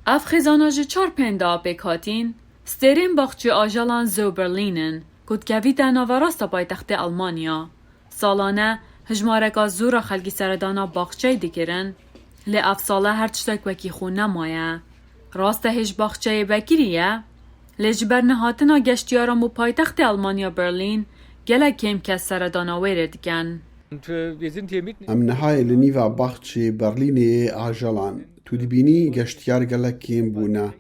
اف خزانه جه 4-5 بکاتین سترین باخچه آجالان زو برلینن کد کوید ناوراست پایتخت آلمانیا. سالانه هجمارک زورا خلقی سردانا باخچه دیگرن لی اف ساله هر تشتک وکی خون نمایه. راسته هج باخچه بکیریه لی جبر نهاتنا گشتیارم و پایتخت آلمانیا برلین گله کم که سردانا ویردگن. ام نهای لنیوا باخچه برلینی آجالان تو دبینی گشتیار گله کم بونه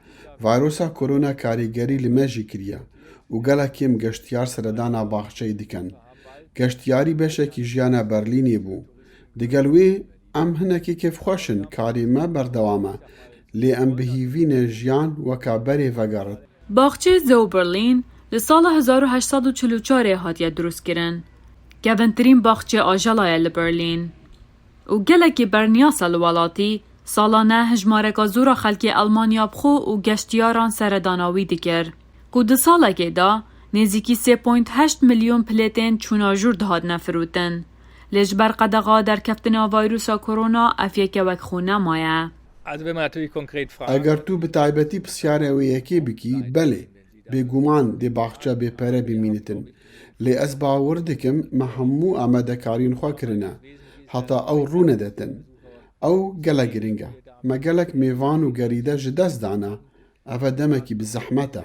ویروسا کرونا کاریگری لمجی کریه و گله کم گشتیار سردانا باخچه دیکن. گشتیاری بشه کی جیانا برلینی بو. دگلوی ام هنکی کف خوشن کاری ما بردوامه لی ام بهیوین جیان وکابری وگرد. باخچه زو برلین لسال 1844 هاتیه دروست کرن. گونترین باخچه آجالای لبرلین. و گله که برنیاسا لولاتی سالانه هجمارک زورا خلکی آلمانیا بخو و گشتیاران سرداناوی دیگر. که ساله که دا نزیکی 3.8 میلیون پلیتین چوناجور دهاد نفروتن. لجبر قدقا در کفتن ویروسا کرونا افیه وک خونه مایه. اگر تو به تایبتی پسیاره و یکی بکی بله بگومان دی باخچه به پره بمینتن لی از باور دکم محمو آمده کارین خواه کرنه حتی او رونه دتن او گله گرینگه ما گلک میوان و گریده جدست دانه او دمکی بزحمته.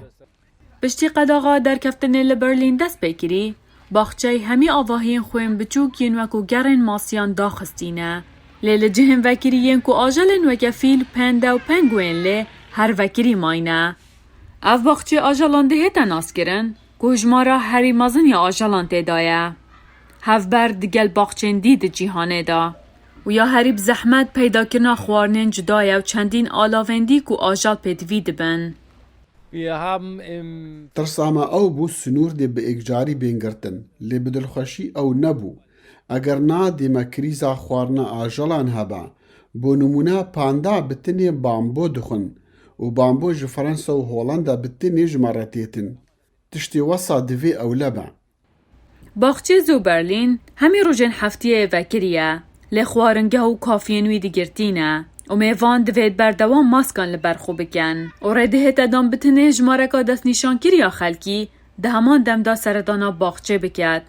پشتی قداغا در کفتن لبرلین دست بکری باخچه همی آواهین خویم بچوکین وکو گرین ماسیان داخستینه لیل جهم وکریین کو آجالن وکه فیل پنده و پنگوین لی هر وکری ماینه. او باخچه آجالان ده تناس کرن که هجمارا هری مازن یا آجالان تدایه. هف برد گل باخچین دید جیهانه دا. و یا هریب زحمت پیدا کرنا خوارنین جدایه و چندین آلاوندی که آجال پیدوید بن. ترسامه او بو سنور دی به اگجاری بینگرتن لی بدلخوشی او نبو. اگر نا دیما کریزا خوارنا آجالان هبا بو نمونه پاندا بتنی بامبو دخن و بامبو جو فرانسا و هولندا بتنی جمارتیتن تشتی وصا دوی او لبا. باخچه زو برلین همی روژن هفتیه وکریه لی خوارنگه و کافینوی دیگرتینه و میوان دوید بردوان ماسکان لبرخو بکن و رده تدام بتنه جمارکا دست نیشان کریا خلکی ده همان دم دا سردانا باخچه بکد.